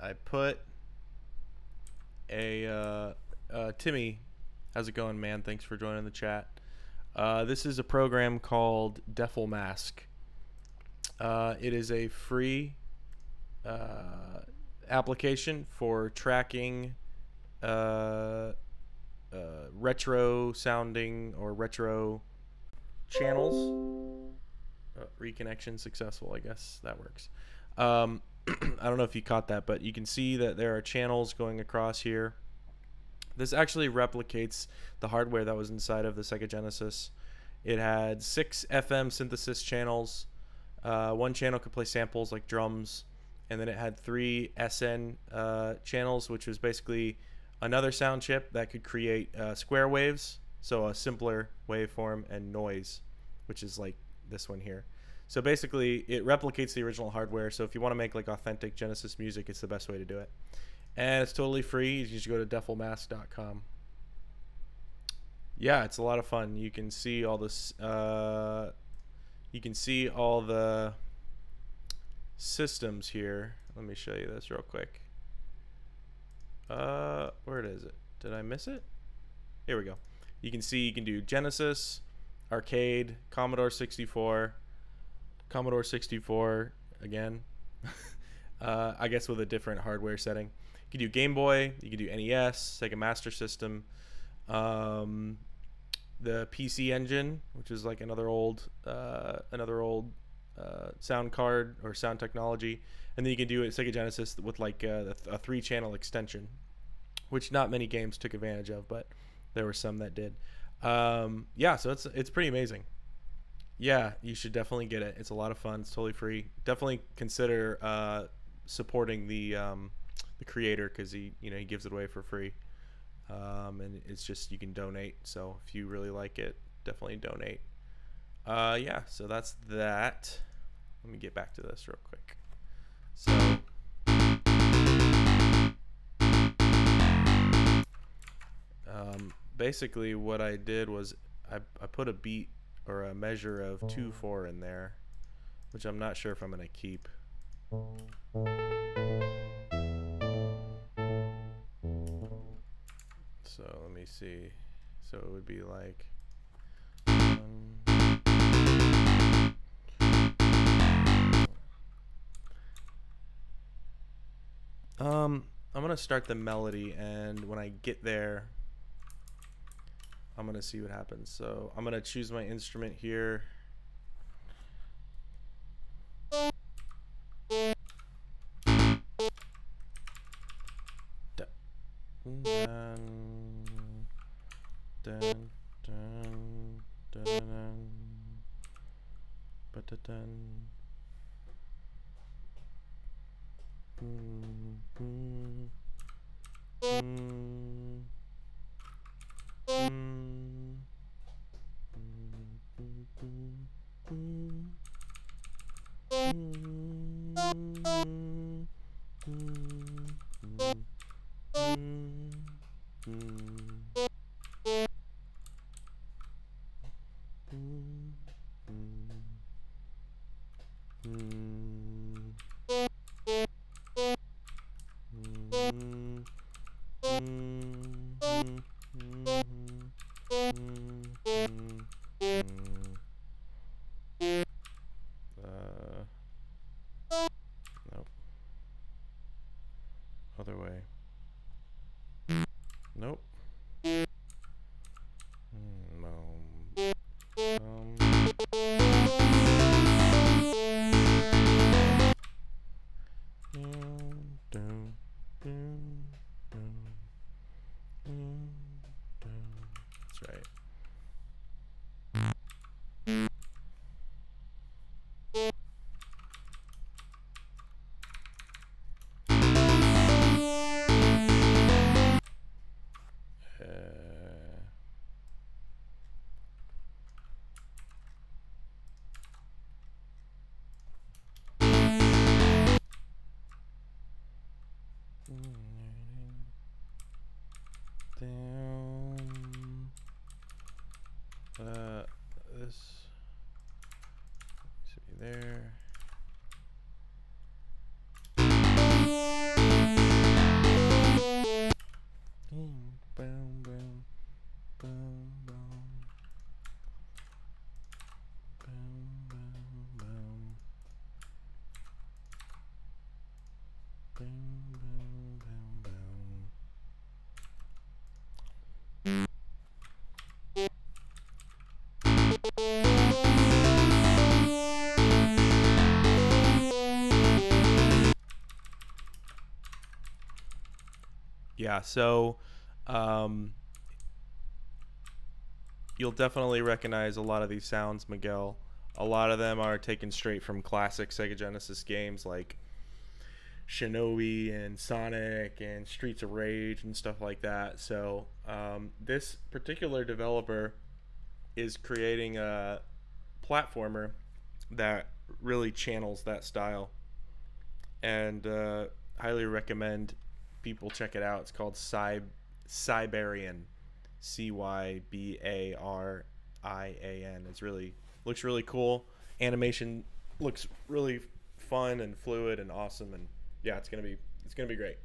I put a Timmy, how's it going, man? Thanks for joining the chat. This is a program called DefleMask. It is a free application for tracking retro sounding or retro channels. Reconnection successful, I guess that works. I don't know if you caught that, but you can see that there are channels going across here. This actually replicates the hardware that was inside of the Sega Genesis. It had 6 FM synthesis channels. One channel could play samples like drums, and then it had 3 SN channels, which was basically another sound chip that could create square waves, so a simpler waveform, and noise, which is like this one here. So basically, it replicates the original hardware. So if you want to make like authentic Genesis music, it's the best way to do it. And it's totally free. You just go to DefleMask.com. Yeah, it's a lot of fun. You can see all this. You can see all the systems here. Let me show you this real quick. Where is it? Did I miss it? Here we go. You can see you can do Genesis, Arcade, Commodore 64. Commodore 64 again. I guess with a different hardware setting. You can do Game Boy, you can do NES, Sega Master System, the PC Engine, which is like another old sound card or sound technology, and then you can do it Sega Genesis with like a 3-channel extension, which not many games took advantage of, but there were some that did. Yeah, so it's pretty amazing. Yeah, you should definitely get it. It's a lot of fun. It's totally free. Definitely consider supporting the creator, because he gives it away for free, and it's just you can donate. So if you really like it, definitely donate. Yeah, so that's that. Let me get back to this real quick. So basically what I did was I put a beat or a measure of 2/4 in there, which I'm not sure if I'm gonna keep. So let me see. So it would be like I'm gonna start the melody, and when I get there I'm gonna see what happens. So I'm gonna choose my instrument here. Nope. Other way. Nope. That's right. This should be there. Boom, boom, boom, boom, boom, boom, boom, boom, boom, boom, boom, boom. Yeah, so you'll definitely recognize a lot of these sounds, Miguel. A lot of them are taken straight from classic Sega Genesis games like Shinobi and Sonic and Streets of Rage and stuff like that. So this particular developer is creating a platformer that really channels that style, and highly recommend people check it out. It's called Cybarian, Cybarian. It's really looks really cool. Animation looks really fun and fluid and awesome, and yeah, it's gonna be great.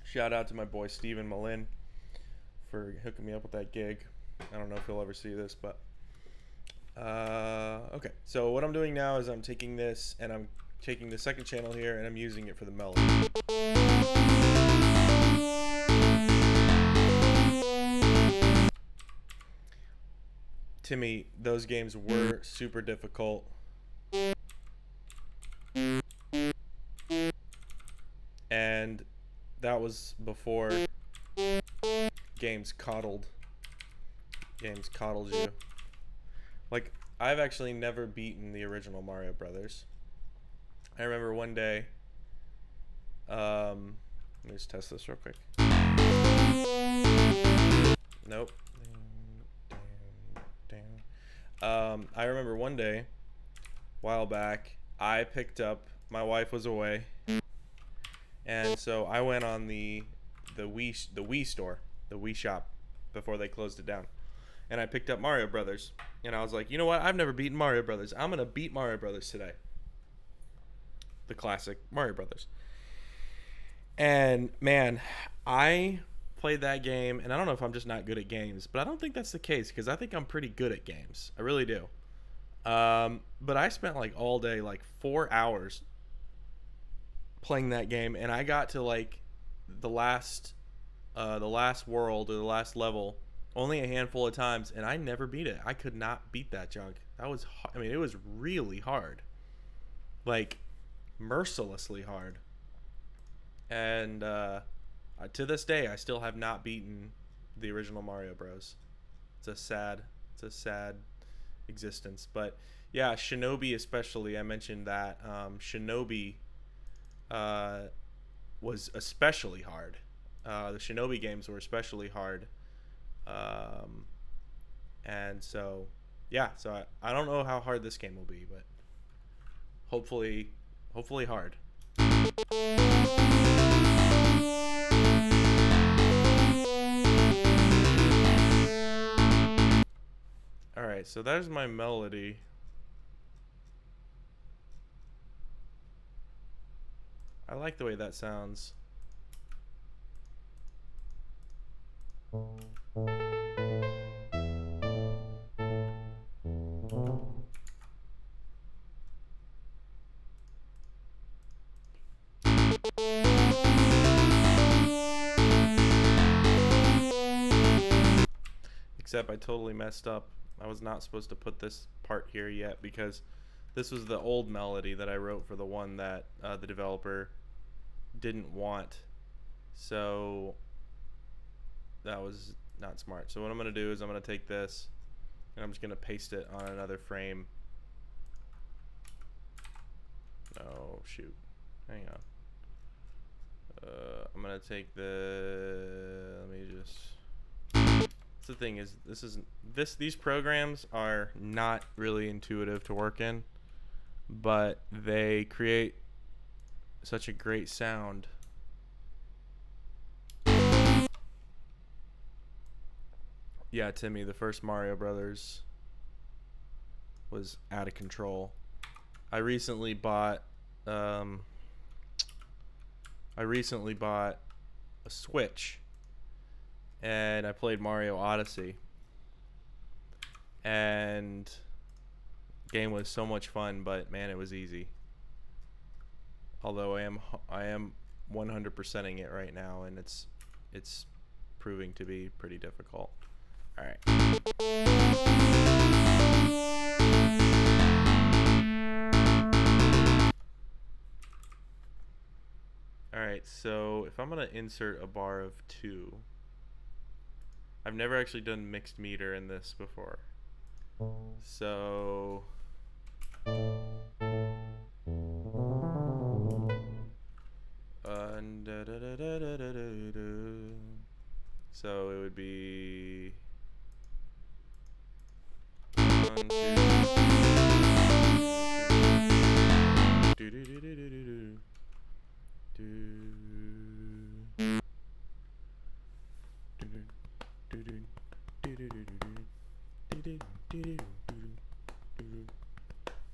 Shout out to my boy Steven Malin for hooking me up with that gig. I don't know if he'll ever see this, but okay. So what I'm doing now is I'm taking this and I'm taking the second channel here and I'm using it for the melody. Timmy, those games were super difficult. And that was before games coddled you. Like, I've actually never beaten the original Mario Brothers. I remember one day, let me just test this real quick. Nope. I remember one day, a while back, I picked up, my wife was away, and so I went on the Wii store, the Wii shop, before they closed it down, and I picked up Mario Brothers, and I was like, you know what? I've never beaten Mario Brothers. I'm gonna beat Mario Brothers today. The classic Mario Brothers. And man, I played that game, and I don't know if I'm just not good at games, but I don't think that's the case, because I think I'm pretty good at games. I really do. But I spent like all day, like 4 hours playing that game, and I got to like the last world or the last level only a handful of times, and I never beat it. I could not beat that junk. That was, I mean, it was really hard, like mercilessly hard. And to this day, I still have not beaten the original Mario Bros. It's a sad existence. But yeah, Shinobi especially, I mentioned that Shinobi was especially hard. The Shinobi games were especially hard. And so yeah, so I don't know how hard this game will be, but hopefully hard. Alright, so there's my melody. I like the way that sounds. Except I totally messed up. I was not supposed to put this part here yet because this was the old melody that I wrote for the one that the developer didn't want. So that was not smart. So what I'm going to do is I'm going to take this and I'm just going to paste it on another frame. Oh, shoot. Hang on. I'm going to take the... Let me just... The thing is, these programs are not really intuitive to work in, but they create such a great sound. Yeah, Timmy, the first Mario Brothers was out of control. I recently bought a Switch. And I played Mario Odyssey, and the game was so much fun, but man, it was easy. Although I am 100%ing it right now, and it's proving to be pretty difficult. All right. All right. So if I'm gonna insert a bar of 2. I've never actually done mixed meter in this before. So so it would be 1, 2, 3.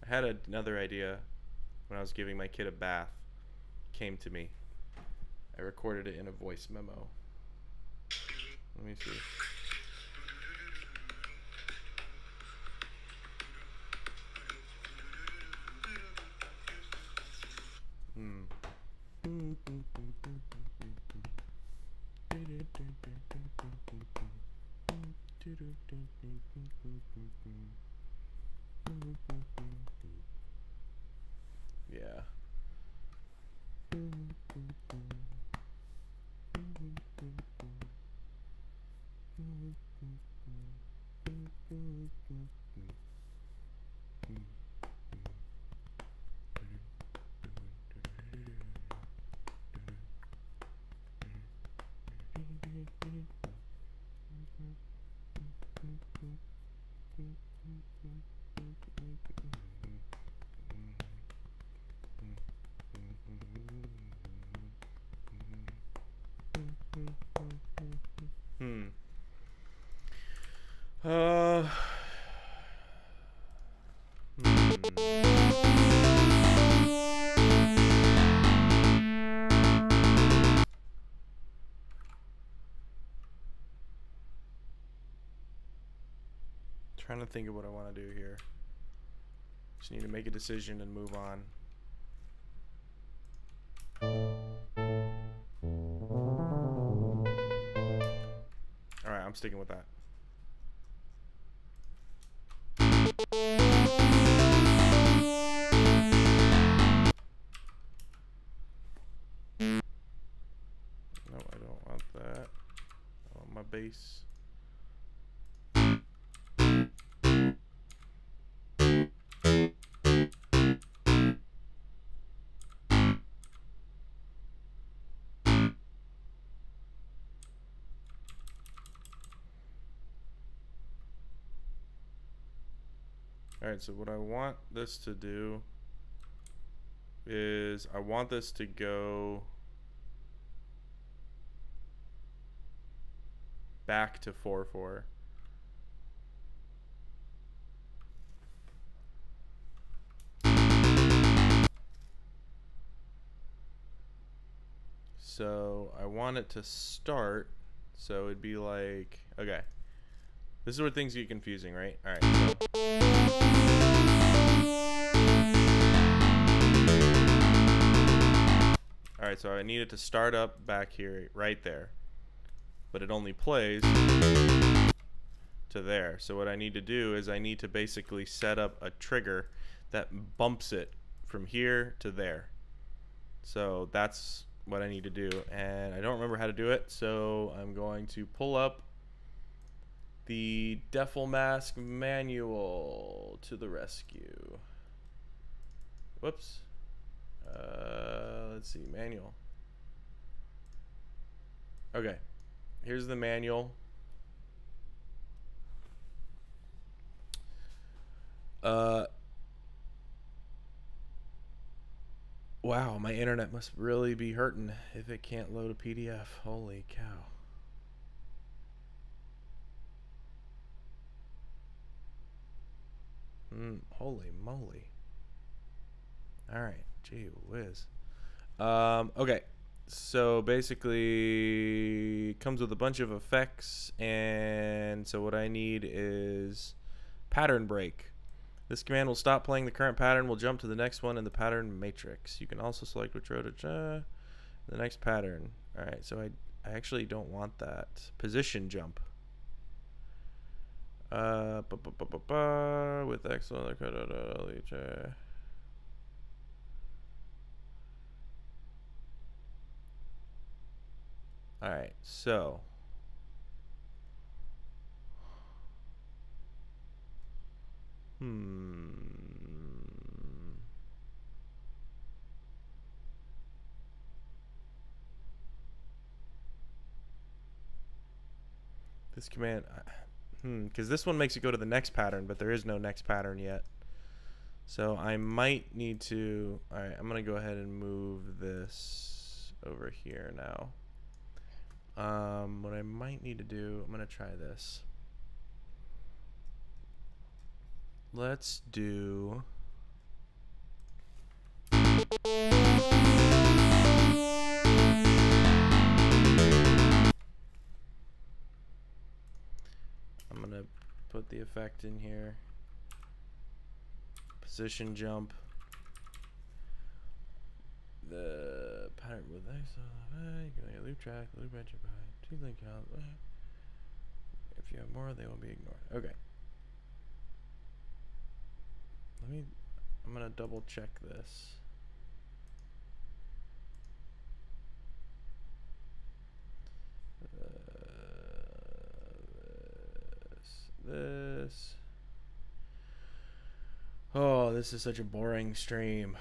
I had another idea when I was giving my kid a bath. It came to me. I recorded it in a voice memo. Let me see. Yeah. Trying to think of what I want to do here. Just need to make a decision and move on. Alright, I'm sticking with that. No, I don't want that. I want my bass. Alright, so what I want this to do is I want this to go back to 4/4. so I want it to start. So it'd be like, okay. This is where things get confusing, right? All right. All right, so I need it to start up back here, right there. But it only plays to there. So what I need to do is I need to basically set up a trigger that bumps it from here to there. So that's what I need to do, and I don't remember how to do it, so I'm going to pull up the DefleMask manual to the rescue. Whoops. Let's see, manual. Okay, here's the manual. Wow, my internet must really be hurting if it can't load a PDF. Holy cow. Holy moly. Alright, gee whiz. Okay, so basically it comes with a bunch of effects, and so what I need is pattern break. This command will stop playing the current pattern, will jump to the next one in the pattern matrix. You can also select which row to the next pattern. Alright, so I actually don't want that. Position jump. With excellent. Alright, so this command, because this one makes it go to the next pattern, but there is no next pattern yet. So I might need to, alright, I'm going to go ahead and move this over here now. What I might need to do, I'm going to try this. Let's do I'm gonna put the effect in here. Position jump. The pattern with loop track, loop entry by 2 link count. If you have more, they will be ignored. Okay. I'm gonna double check this. This. Oh, this is such a boring stream.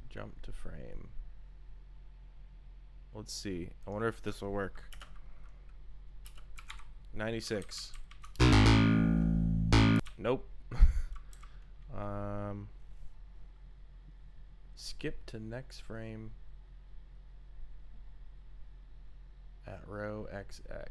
Jump to frame. Let's see. I wonder if this will work. 96. Nope. Skip to next frame at row XX.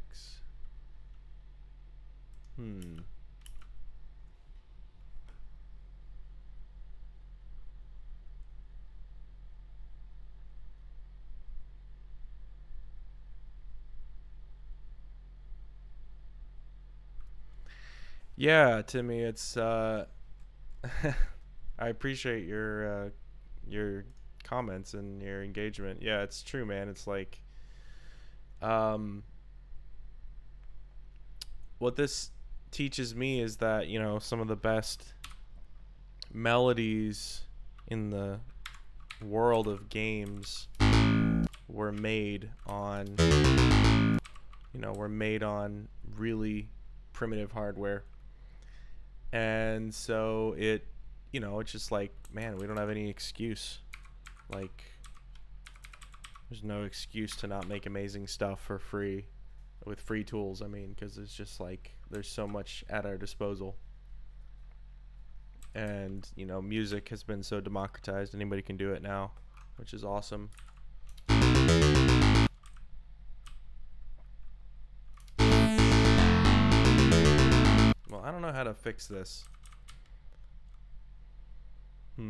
Yeah, Timmy, it's I appreciate your comments and your engagement. Yeah, it's true, man. It's like what this teaches me is that, you know, some of the best melodies in the world of games were made on, you know, really primitive hardware. And so it, you know, it's just like, man, we don't have any excuse. Like, there's no excuse to not make amazing stuff for free, with free tools, I mean, because it's just like, there's so much at our disposal. And, you know, music has been so democratized, anybody can do it now, which is awesome. Well, I don't know how to fix this. I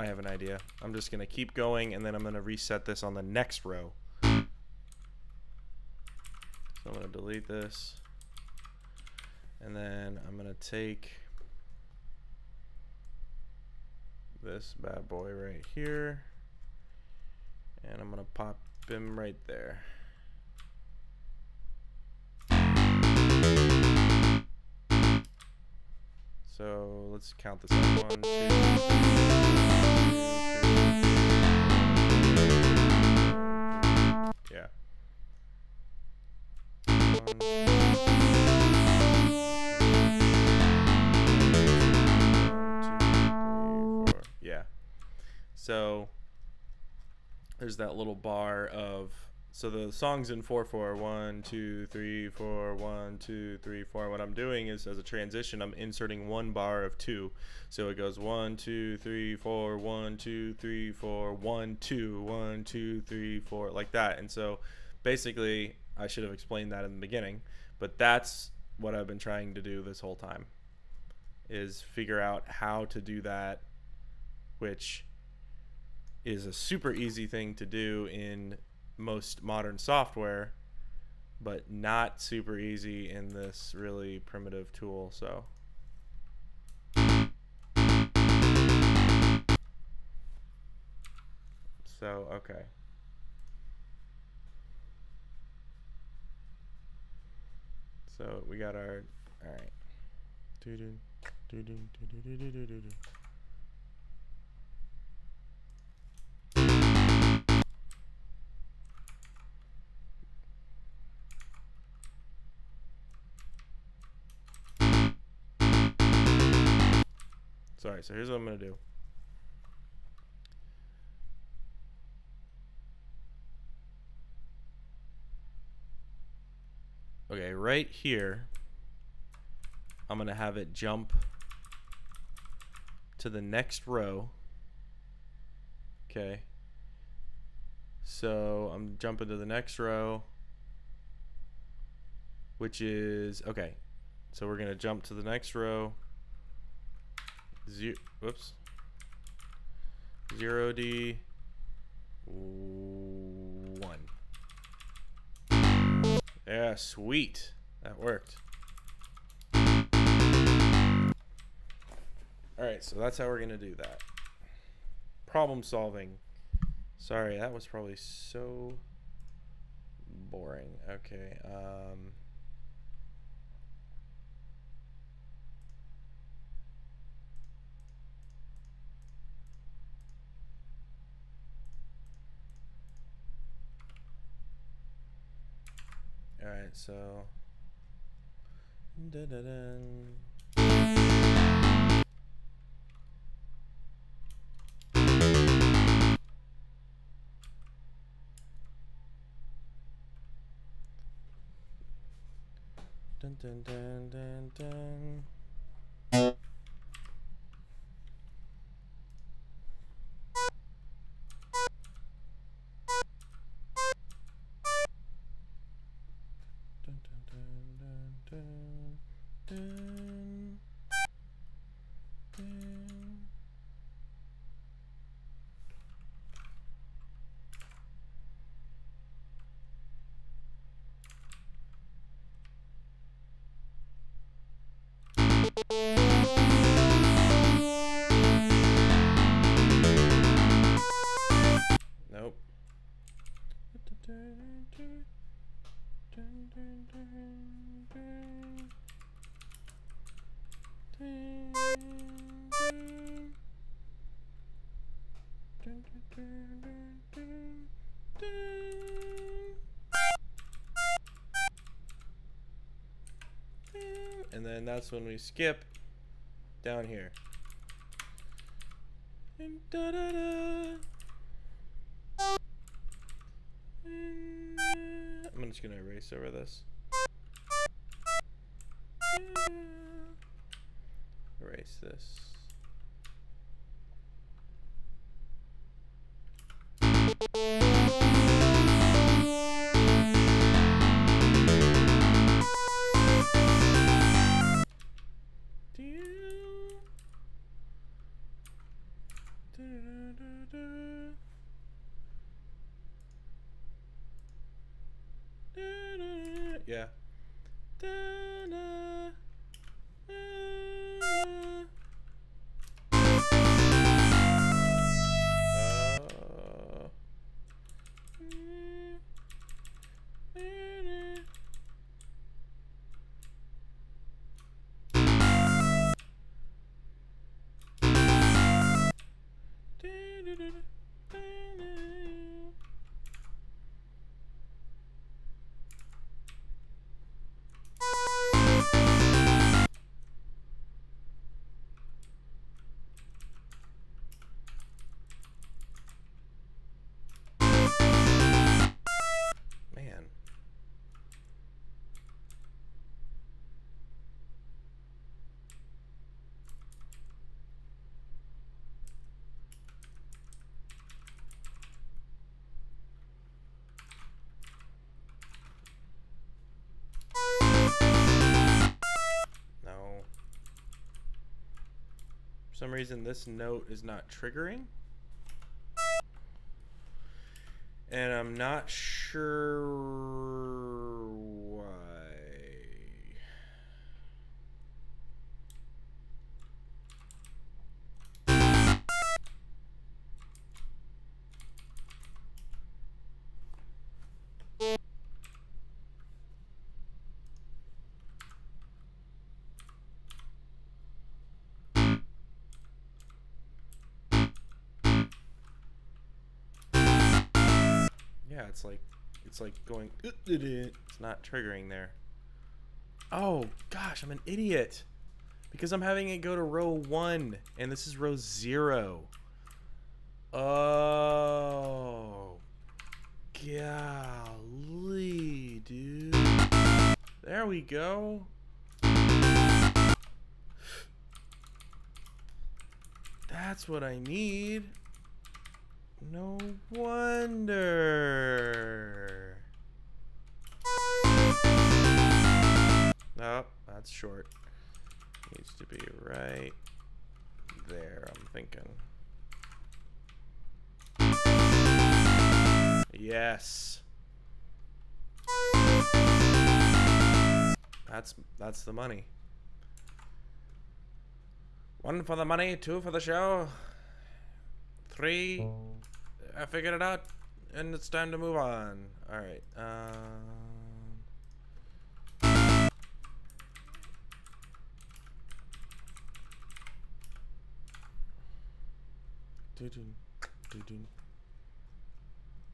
have an idea. I'm just gonna keep going, and then I'm gonna reset this on the next row. So I'm gonna delete this, and then I'm gonna take this bad boy right here, and I'm gonna pop him right there. So let's count this out. 1, 2, 3, 4. Yeah. 1, 2, 3, 4. Yeah. So there's that little bar of, so the song's in 4/4, 1, 2, 3, 4, 1, 2, 3, 4. What I'm doing is, as a transition, I'm inserting one bar of 2. So it goes 1, 2, 3, 4, 1, 2, 3, 4, 1, 2, 1, 2, 3, 4, like that. And so basically, I should have explained that in the beginning, but that's what I've been trying to do this whole time, is figure out how to do that, which is a super easy thing to do in most modern software, but not super easy in this really primitive tool. So okay. So we got our, all right. Sorry, so here's what I'm going to do. Okay, right here, I'm going to have it jump to the next row. Okay. So I'm jumping to the next row, which is, okay. So we're going to jump to the next row. Whoops. 0D 1. Yeah, sweet. That worked. Alright, so that's how we're going to do that. Problem solving. Sorry, that was probably so boring. Okay. Alright, so dun, dun, dun, dun, dun. Nope. And then that's when we skip down here. And I'm just gonna erase over this. Erase this. Yeah. Da-na, man. No. For some reason, this note is not triggering. And I'm not sure why. Yeah, it's like going, it's not triggering there. Oh gosh, I'm an idiot because I'm having it go to row 1 and this is row 0. Oh golly, dude. There we go. That's what I need. No wonder. Oh, that's short. Needs to be right there, I'm thinking. Yes. That's the money. 1 for the money, 2 for the show. 3, I figured it out, and it's time to move on. All right. All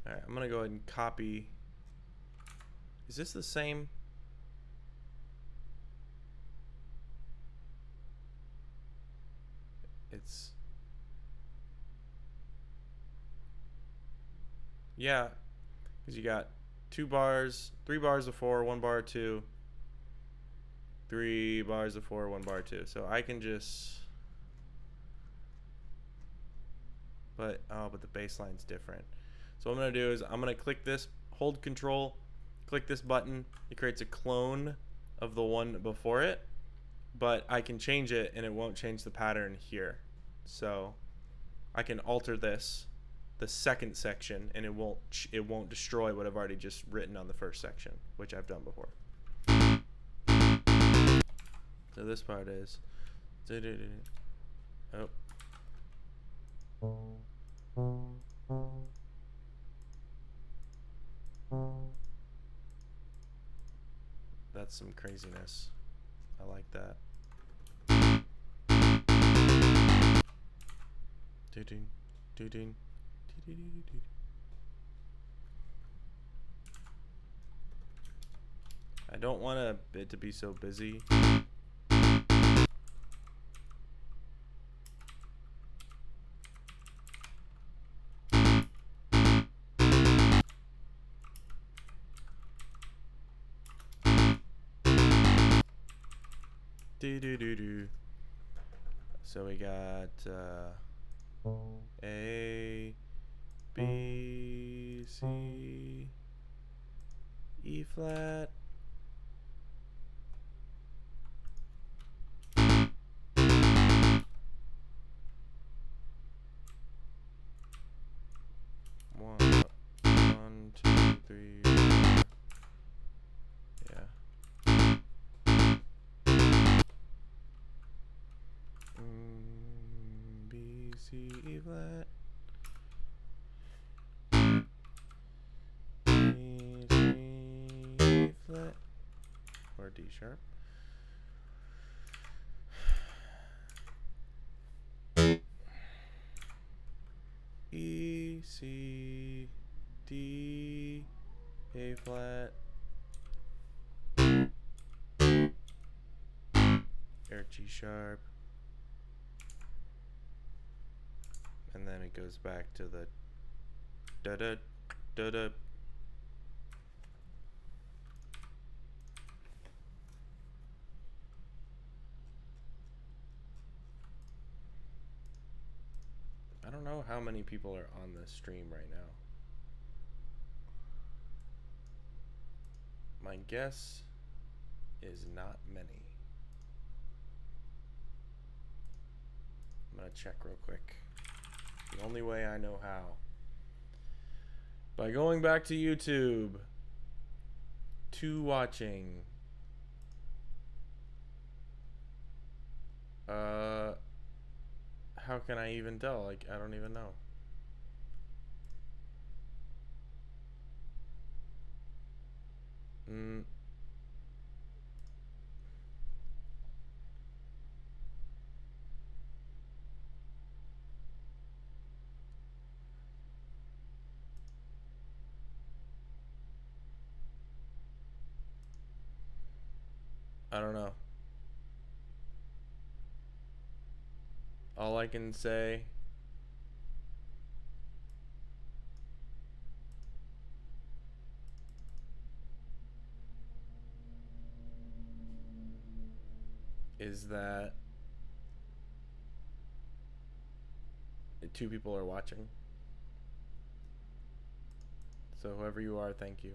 right, I'm gonna go ahead and copy. Is this the same? It's, yeah, because you got 2 bars, 3 bars of 4, 1 bar of 2, 3 bars of 4, 1 bar of 2. So I can just, but the baseline's different. So what I'm gonna do is I'm gonna click this, hold Control, click this button. It creates a clone of the one before it, but I can change it and it won't change the pattern here. So I can alter this, the second section, and it won't destroy what I've already just written on the first section, which I've done before. So this part is, oh. That's some craziness. I like that. I don't want it to be so busy. So we got A, B, C, E flat. One, 2, 3, 4. Yeah. C, E flat. E flat. Or D sharp. E, C, D, A flat. Or G sharp. And then it goes back to the da-da, da-da. I don't know how many people are on this stream right now. My guess is not many. I'm gonna check real quick. The only way I know how. By going back to YouTube. To watching. How can I even tell? Like, I don't even know. I don't know. All I can say is that 2 people are watching. So whoever you are, thank you.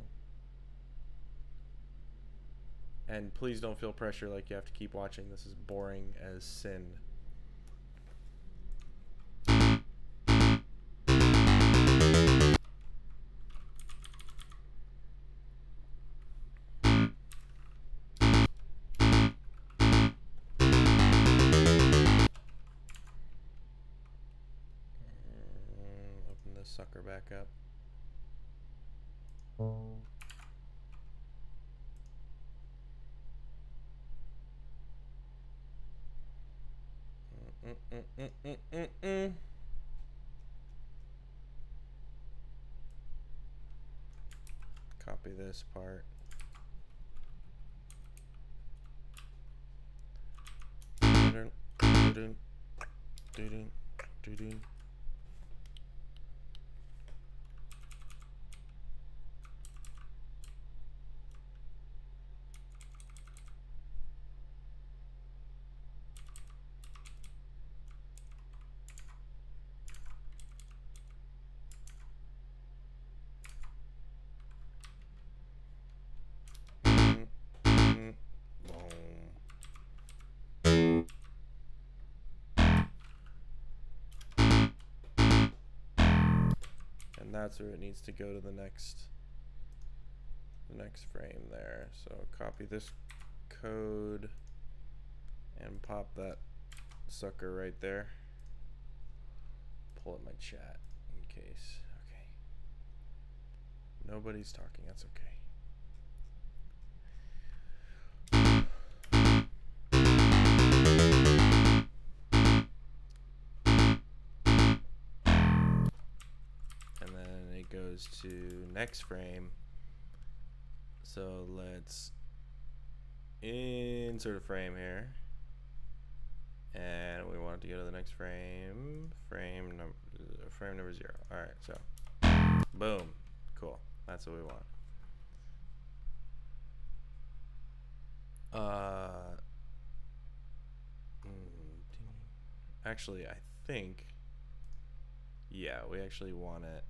And please don't feel pressure like you have to keep watching. This is boring as sin. Open this sucker back up. Copy this part. And that's where it needs to go to the next frame there. So copy this code and pop that sucker right there. Pull up my chat in case. Okay. Nobody's talking, that's okay. Goes to next frame. So let's insert a frame here, and we want it to go to the next frame. Frame number 0. All right, so boom, cool. That's what we want. Actually, I think, yeah, we actually want it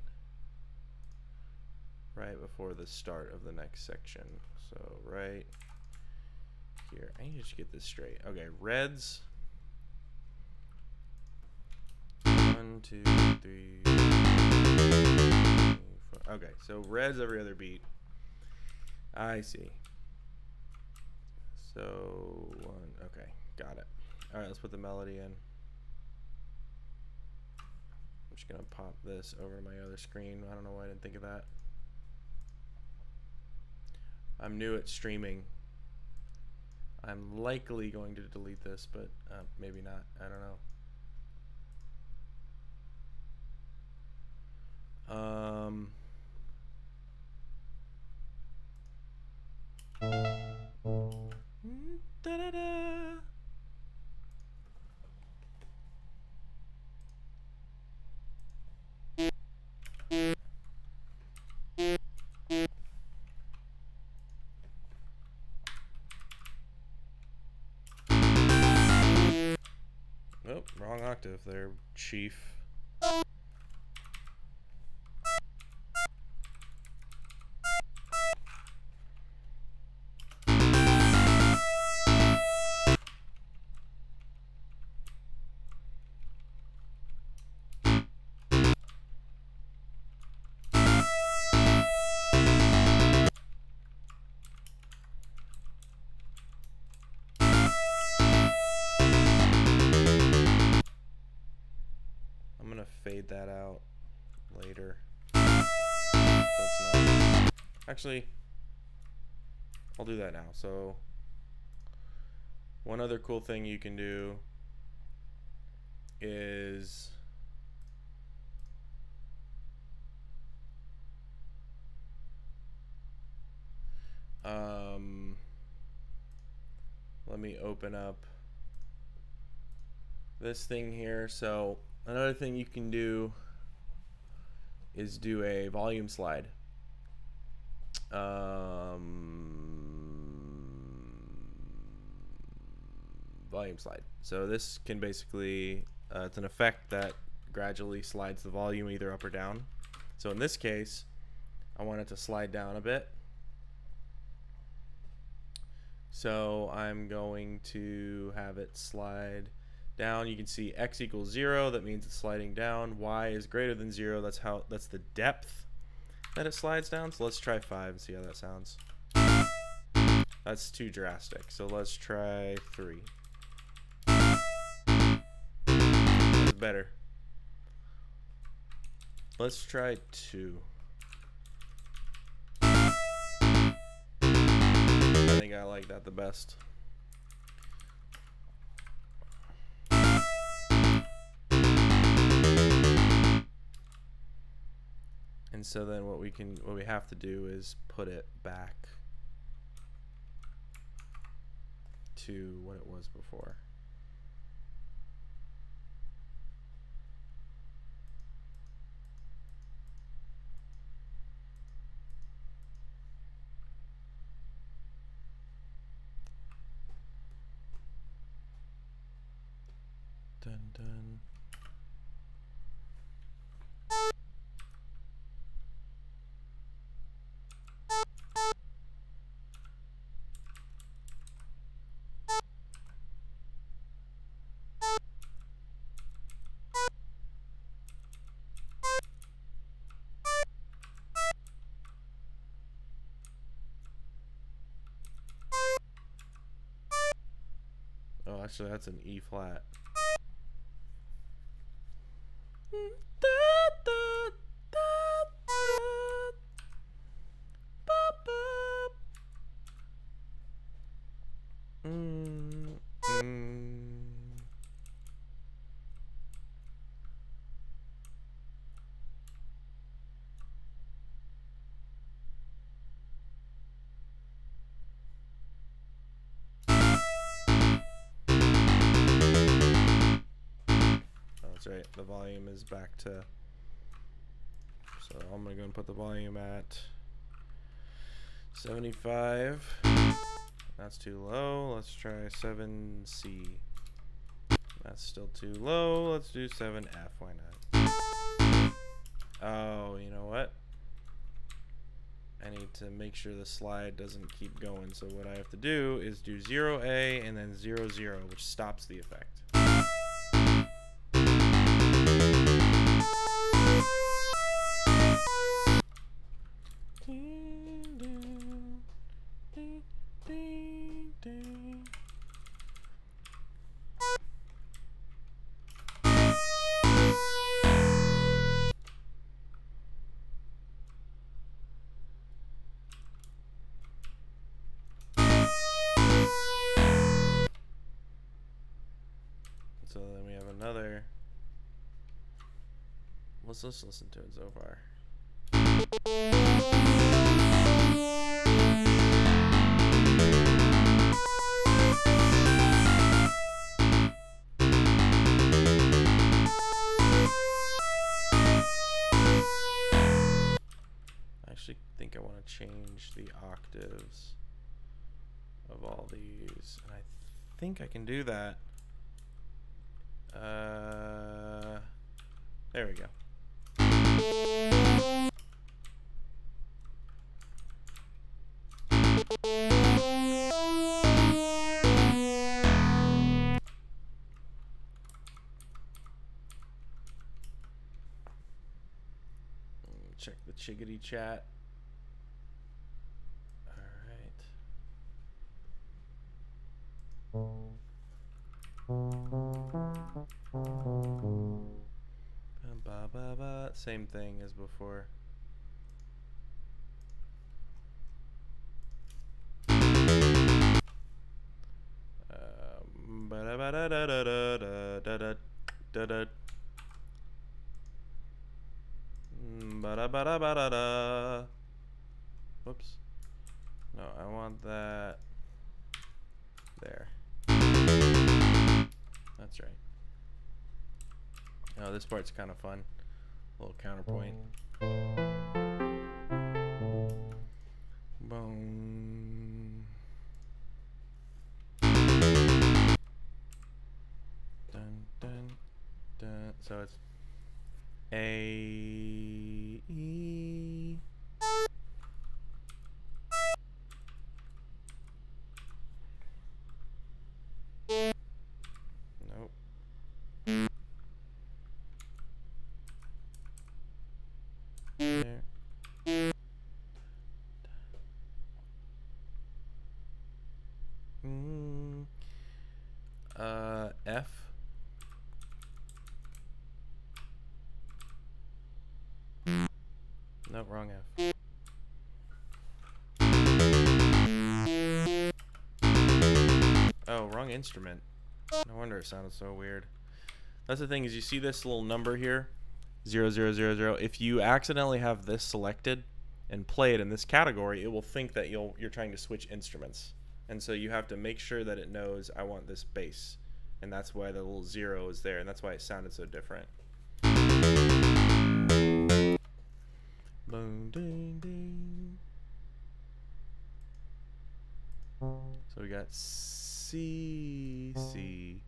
right before the start of the next section. So right here. I need to just get this straight. Okay, reds. 1, 2, 3, 4. Okay, so reds every other beat. I see. So 1. Okay, got it. All right, let's put the melody in. just gonna pop this over to my other screen. I don't know why I didn't think of that. I'm new at streaming. I'm likely going to delete this, but maybe not. I don't know. Da-da-da. Oh, wrong octave there, Chief. Fade that out later. So it's not. Actually, I'll do that now. So one other cool thing you can do is let me open up this thing here. So another thing you can do is do a volume slide. Volume slide. So this can basically, it's an effect that gradually slides the volume either up or down. So in this case, I want it to slide down a bit. So I'm going to have it slide down. You can see x equals 0, that means it's sliding down. Y is greater than 0, that's the depth that it slides down. So let's try 5 and see how that sounds. That's too drastic, so let's try 3. That's better. Let's try 2. I think I like that the best. And so then what we have to do is put it back to what it was before. Dun dun. Oh, actually, that's an E flat. That's right, the volume is back to, so I'm gonna go and put the volume at 75. That's too low. Let's try 7C. That's still too low. Let's do 7F. Why not? Oh, you know what? I need to make sure the slide doesn't keep going. So what I have to do is do 0A and then 0, 0, which stops the effect. another. Let's just listen to it so far. I actually think I want to change the octaves of all these, and I think I can do that. There we go. Check the chickadee chat. Same thing as before. Whoops. No, I want that there. That's right. Oh, this part's kind of fun. A little counterpoint. Boom. Dun, dun, dun. So it's A, E. Nope. There. F. No, wrong F. Oh, wrong instrument. No wonder it sounded so weird. That's the thing, is you see this little number here, 0000. If you accidentally have this selected and play it in this category, it will think that you're trying to switch instruments. And so you have to make sure that it knows I want this bass. And that's why the little 0 is there, and that's why it sounded so different. Boom, ding, ding. So we got C, C.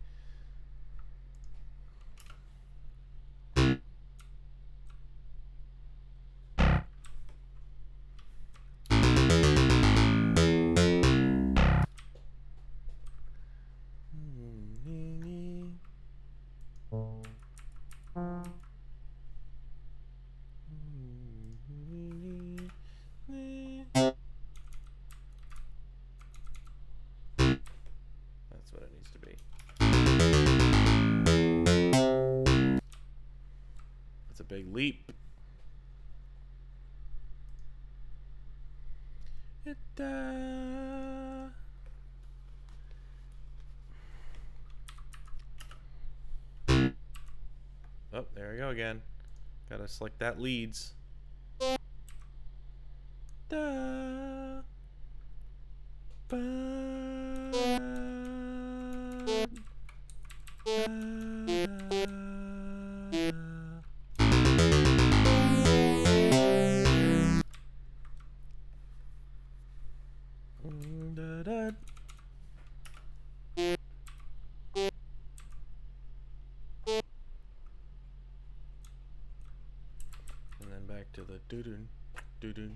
That's what it needs to be. That's a big leap. Oh, there we go again. Gotta select that leads. Da, ba, da, da. And then back to the doo-doo, doo-doo.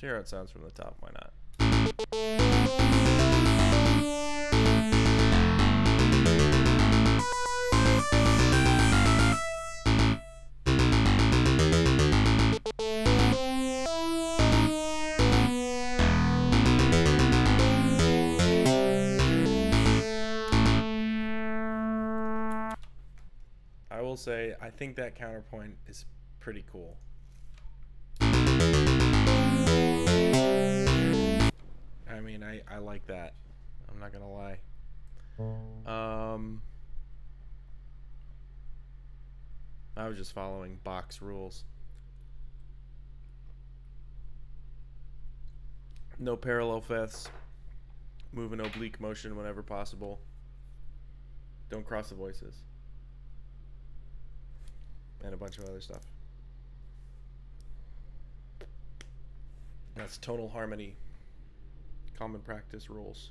Hear how it sounds from the top, why not? I will say I think that counterpoint is pretty cool. I mean, I like that. I'm not gonna lie. I was just following box rules. No parallel fifths. Move in oblique motion whenever possible. Don't cross the voices. And a bunch of other stuff. That's tonal harmony. Common practice rules.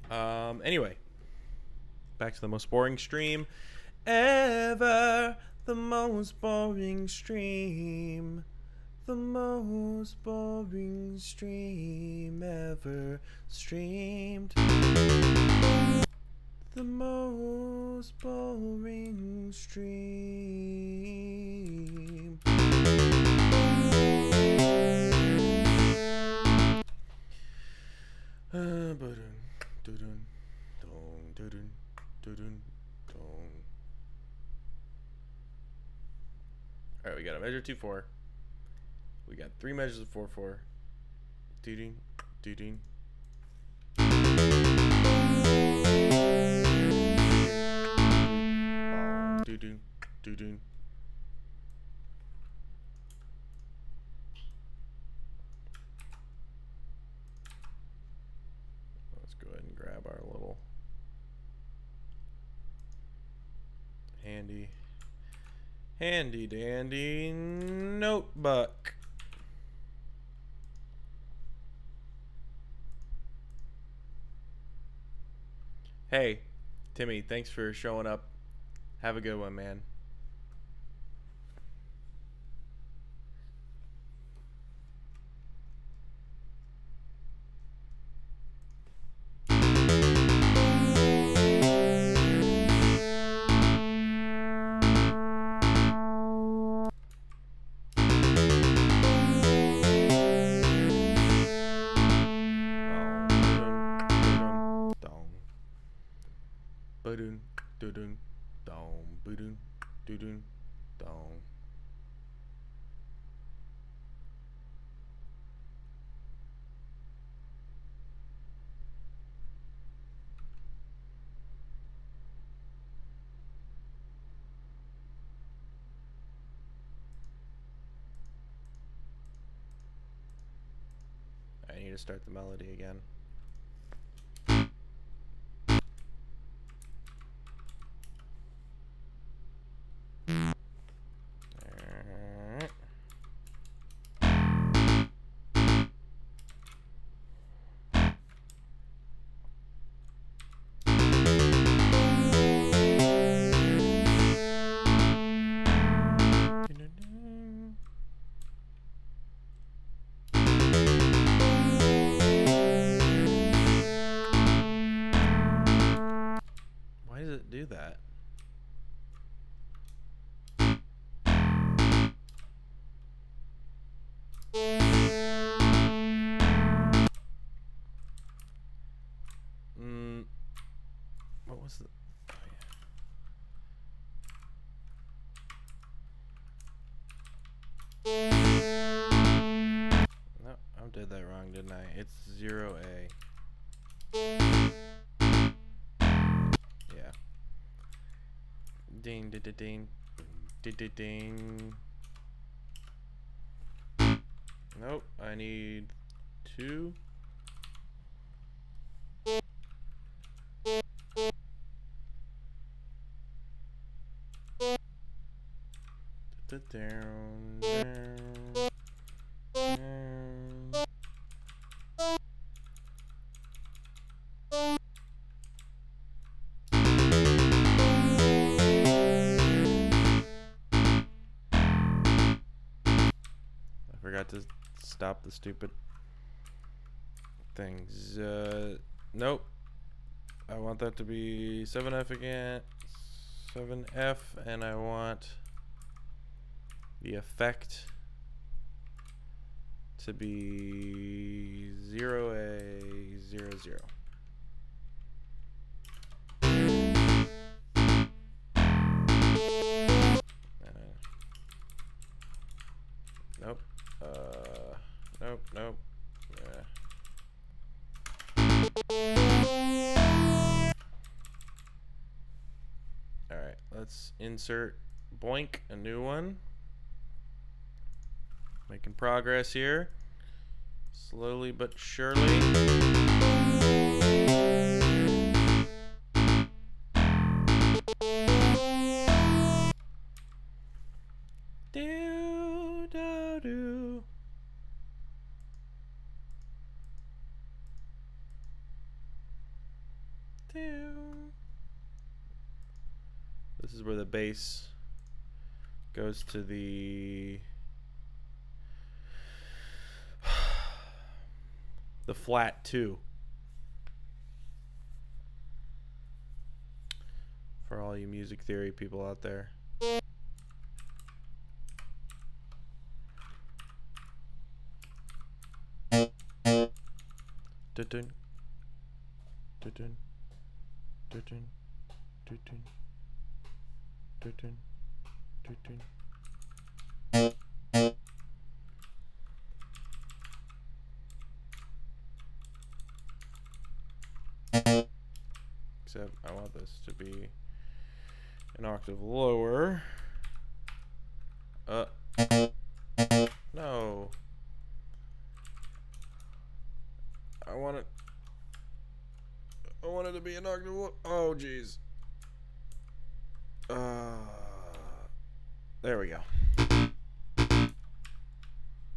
Anyway. Back to the most boring stream ever. The most boring stream. The most boring stream ever streamed. The most boring stream. Alright, we got a measure 2/4. We got 3 measures of 4/4. Doo-doo, doo-doo. Doo-doo, doo-doo. Let's go ahead and grab our little handy dandy notebook. Hey, Timmy, thanks for showing up. Have a good one, man. I need to start the melody again. Why does it do that? What was the... Oh, yeah. No, I did that wrong, didn't I? It's 0A. Yeah. Ding, ding, ding, ding, ding. Nope, I need 2. Down, down, down. I forgot to stop the stupid things. Nope. I want that to be 7F again. 7F, and I want the effect to be 0A00. Let's insert boink, a new one. Making progress here. Slowly but surely. Do, do, do. Do. This is where the bass goes to the flat 2 for all you music theory people out there. Dun-dun. Dun-dun. Dun-dun. Dun-dun. Dun-dun. Dun-dun. Except I want this to be an octave lower. No. I want it to be an octave lower. Oh, jeez. There we go.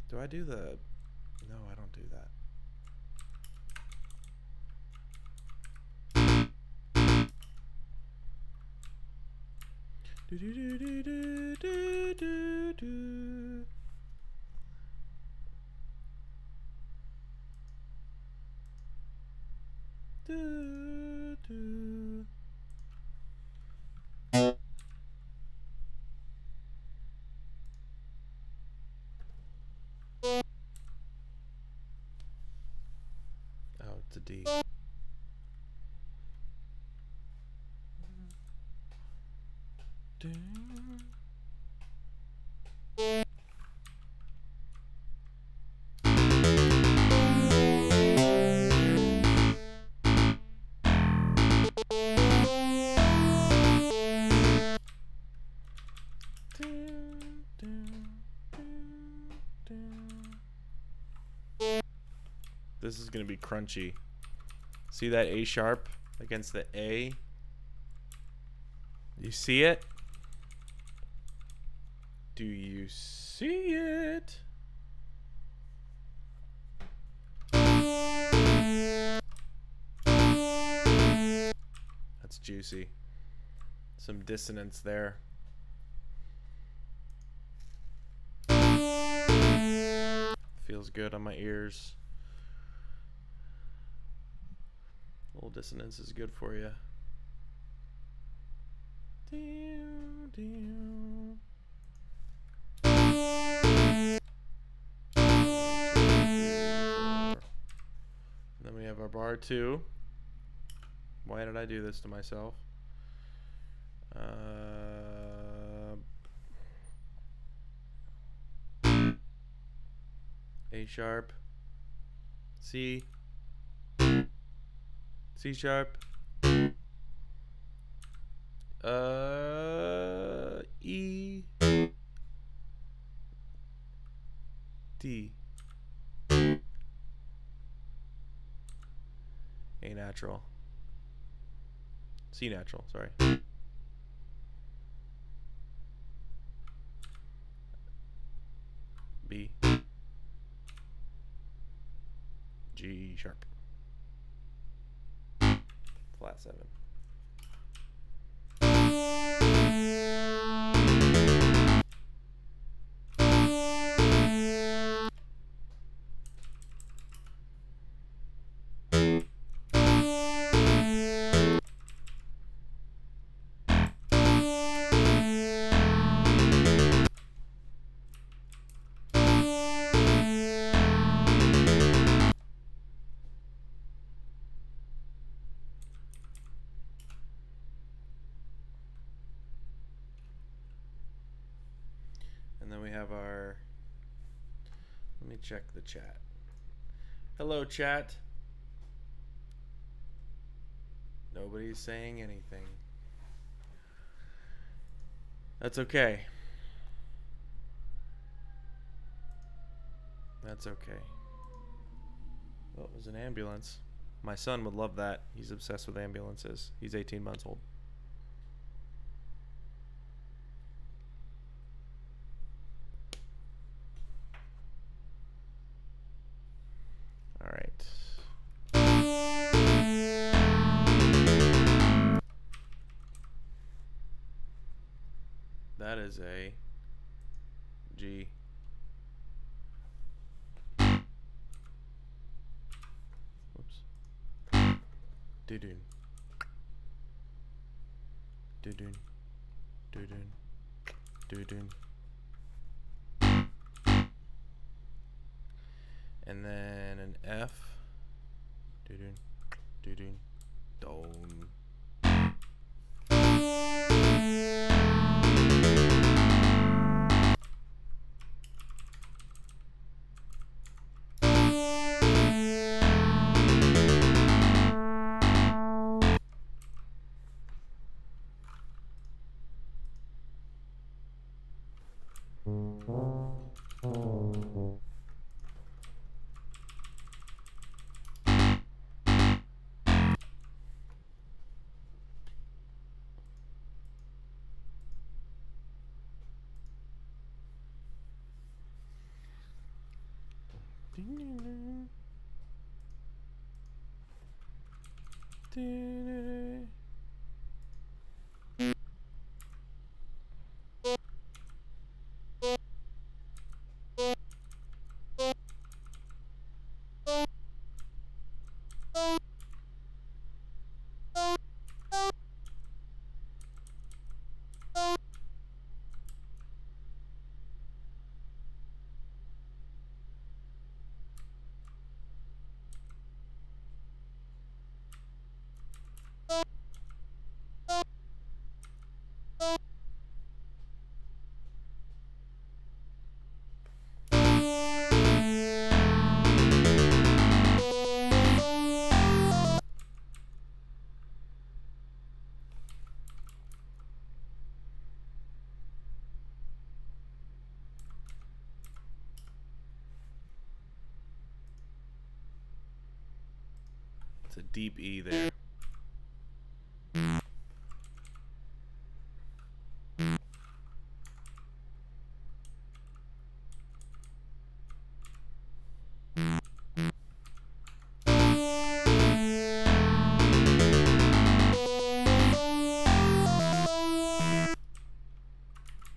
Do I do the... No, I don't do that. Do do do do do do do do. Do do. Oh, it's a D. This is gonna be crunchy. See that A sharp against the A? You see it? Do you see it? That's juicy. Some dissonance there. Feels good on my ears. A little dissonance is good for you. Then we have our bar 2. Why did I do this to myself? A sharp, C, C sharp, E, D, A natural, C natural, sorry. B, G sharp, flat 7. And then we have our, let me check the chat. Hello, chat. Nobody's saying anything. That's okay. That's okay. Oh, it was an ambulance. My son would love that. He's obsessed with ambulances. He's 18 months old. All right. That is a G. Whoops. Do-doon. Do-doon. Do-doon. Do-doon. And then an F. Do-doon. Do-doon. Dome. It's a deep E there.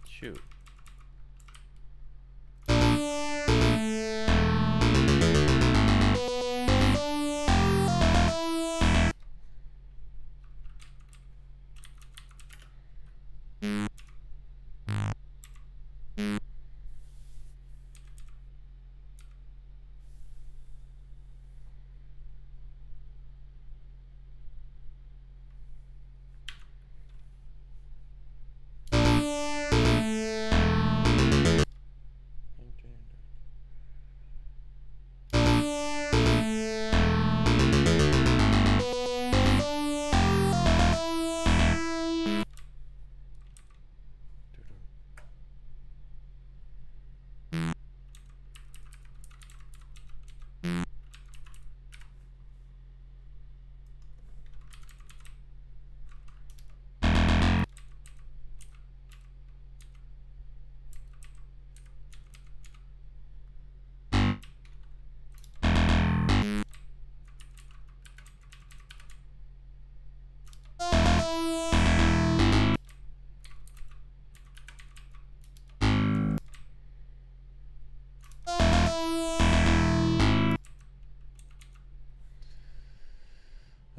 Shoot.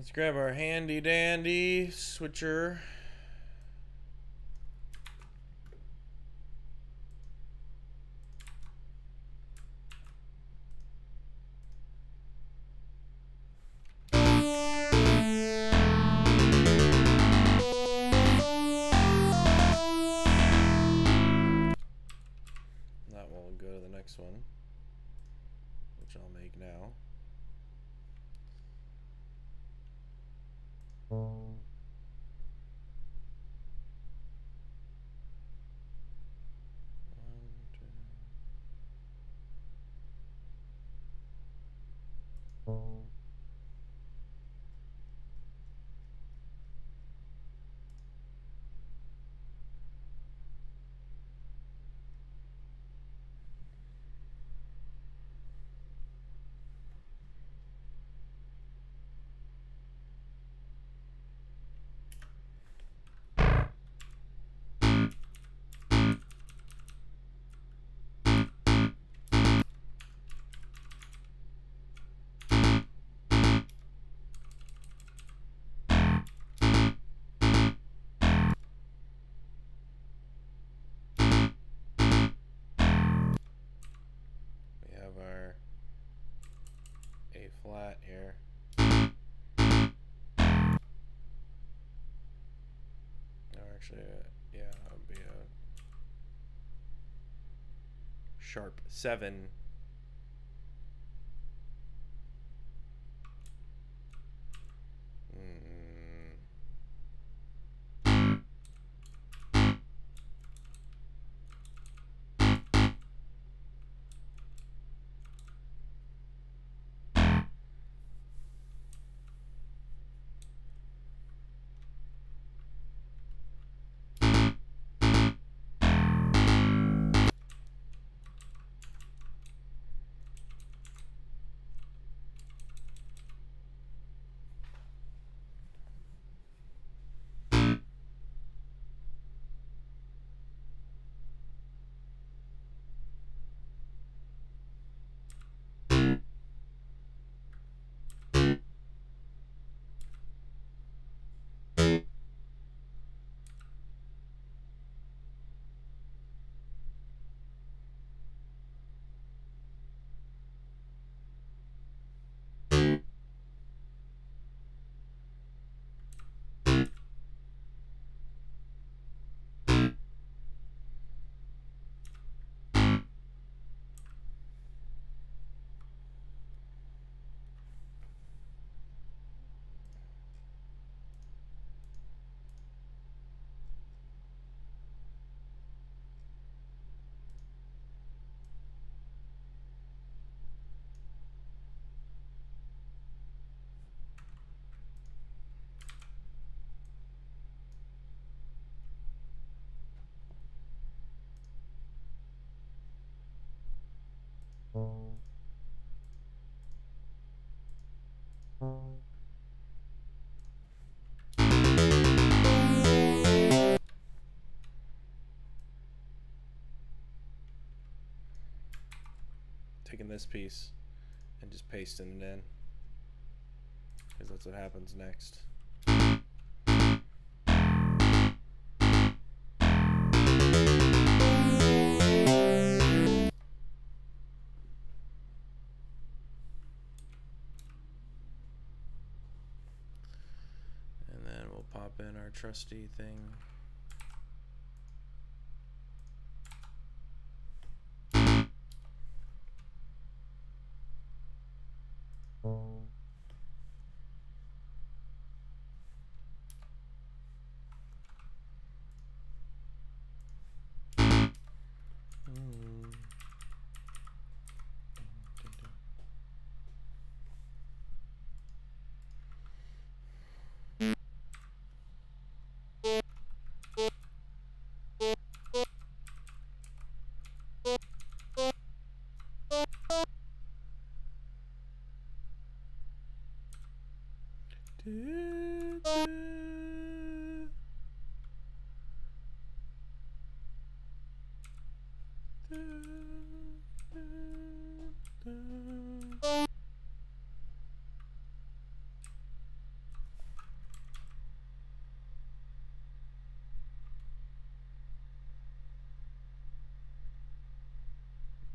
Let's grab our handy dandy switcher. That will go to the next one, which I'll make now. Flat here. No, actually, yeah, it would be a sharp 7. Taking this piece and just pasting it in, because that's what happens next. And then we'll pop in our trusty thing.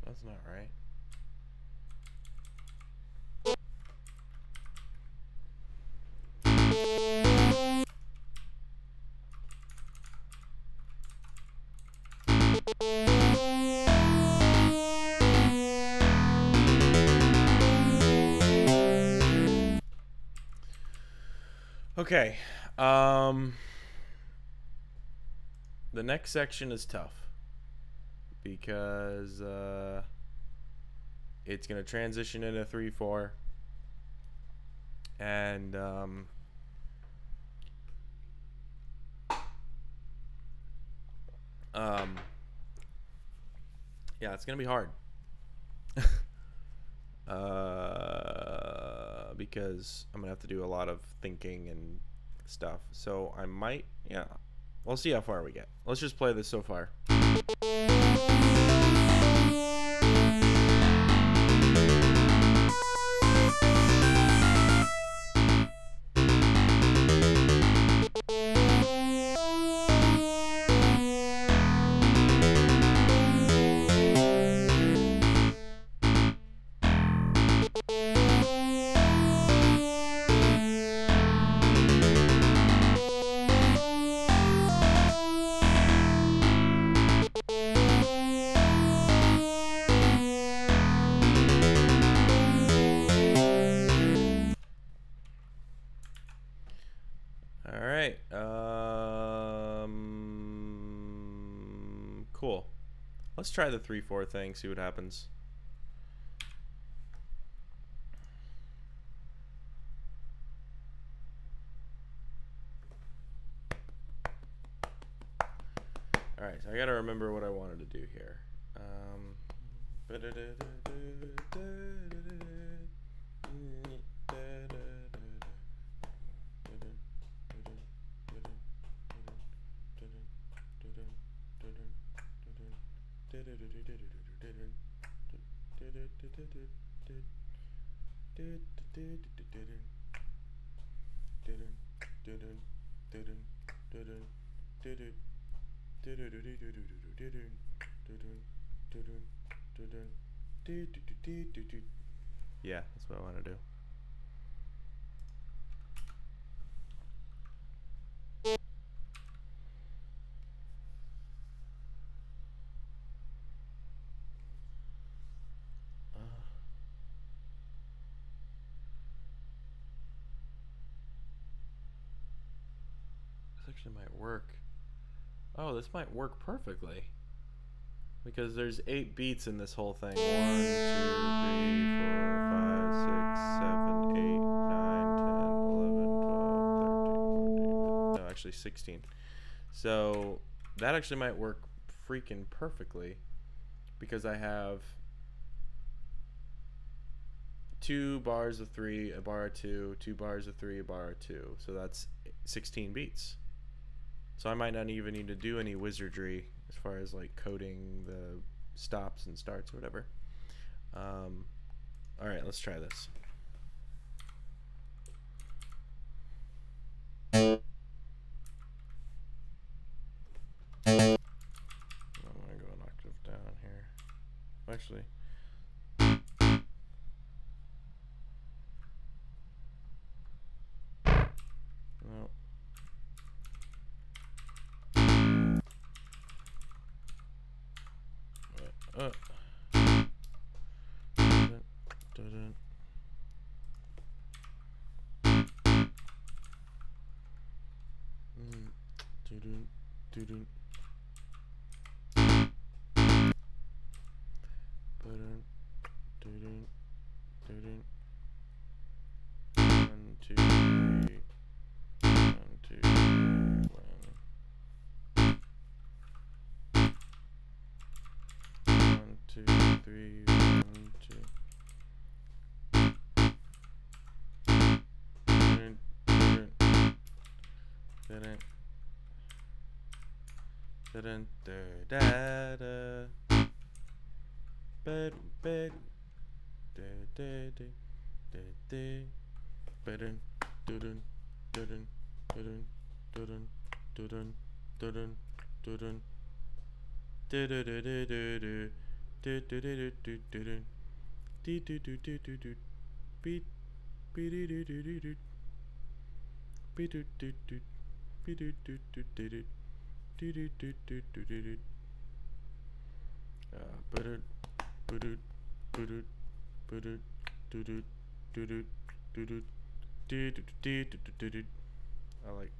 That's not right. Okay. The next section is tough because it's going to transition into 3/4 And yeah, it's gonna be hard. Because I'm gonna have to do a lot of thinking and stuff. So I might, yeah, we'll see how far we get. Let's just play this so far. Cool. Let's try the 3/4 thing, see what happens. Alright, so I gotta remember what I wanted to do here. Yeah, that's what I want to do. This actually might work. Oh, this might work perfectly. Because there's 8 beats in this whole thing. 1, 2, 3, 4, 5, 6, 7, 8, 9, 10, 11, 12, 13, 14. No, actually 16. So that actually might work freaking perfectly. Because I have 2 bars of 3, a bar of 2, 2 bars of 3, a bar of 2. So that's 16 beats. So I might not even need to do any wizardry as far as like coding the stops and starts or whatever. All right, let's try this. I'm gonna go an octave down here. Actually. No. I like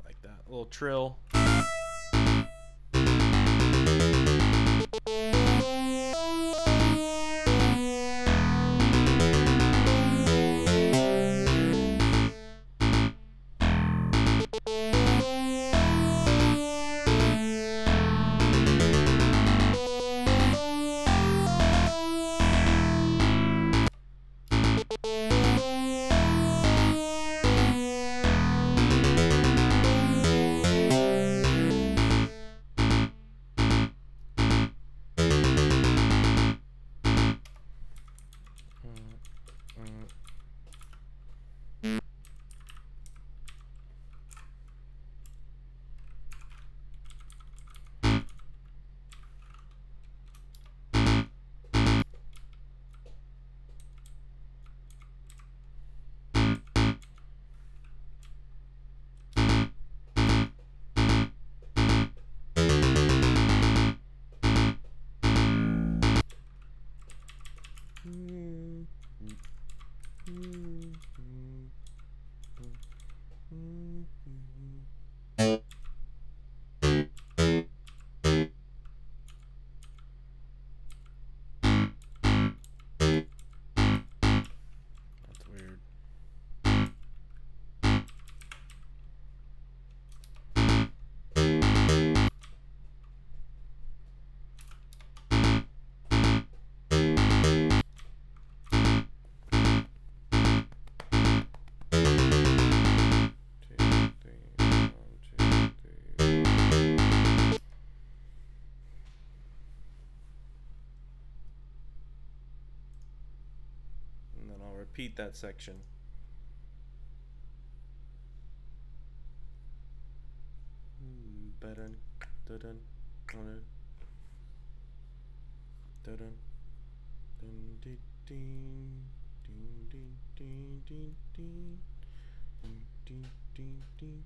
Like that little trill. That's weird. Repeat that section. Dun dun dun dun dun dun ding ding ding ding ding ding ding ding ding ding.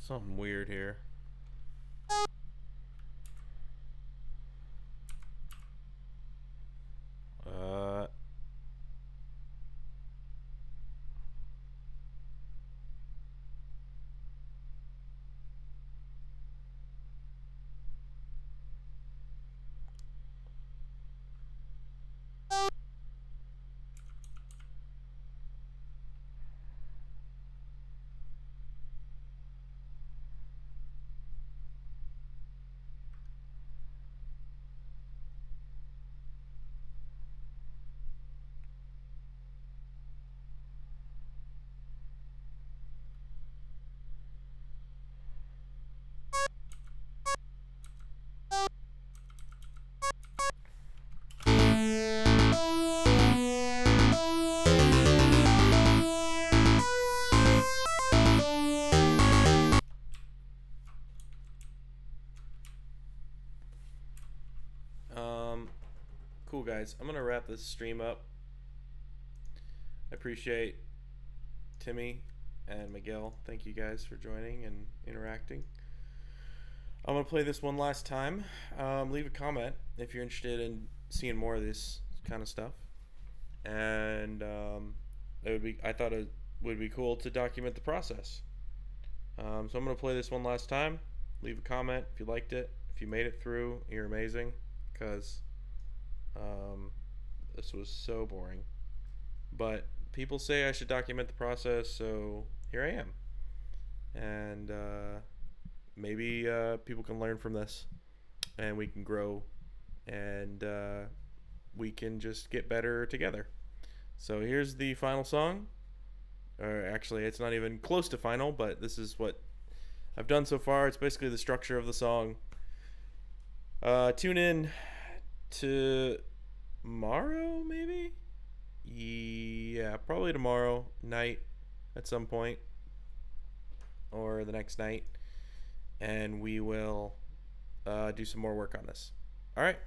Something weird here. Cool, guys. I'm gonna wrap this stream up. I appreciate Timmy and Miguel. Thank you guys for joining and interacting. I'm gonna play this one last time. Leave a comment if you're interested in seeing more of this kind of stuff. And I thought it would be cool to document the process. So I'm gonna play this one last time. Leave a comment if you liked it. If you made it through, you're amazing, because this was so boring. But people say I should document the process, so here I am. And maybe people can learn from this, and we can grow, and we can just get better together. So here's the final song. Or actually, it's not even close to final, but this is what I've done so far. It's basically the structure of the song. Tune in tomorrow, maybe? Yeah, probably tomorrow night at some point, or the next night, and we will do some more work on this. All right.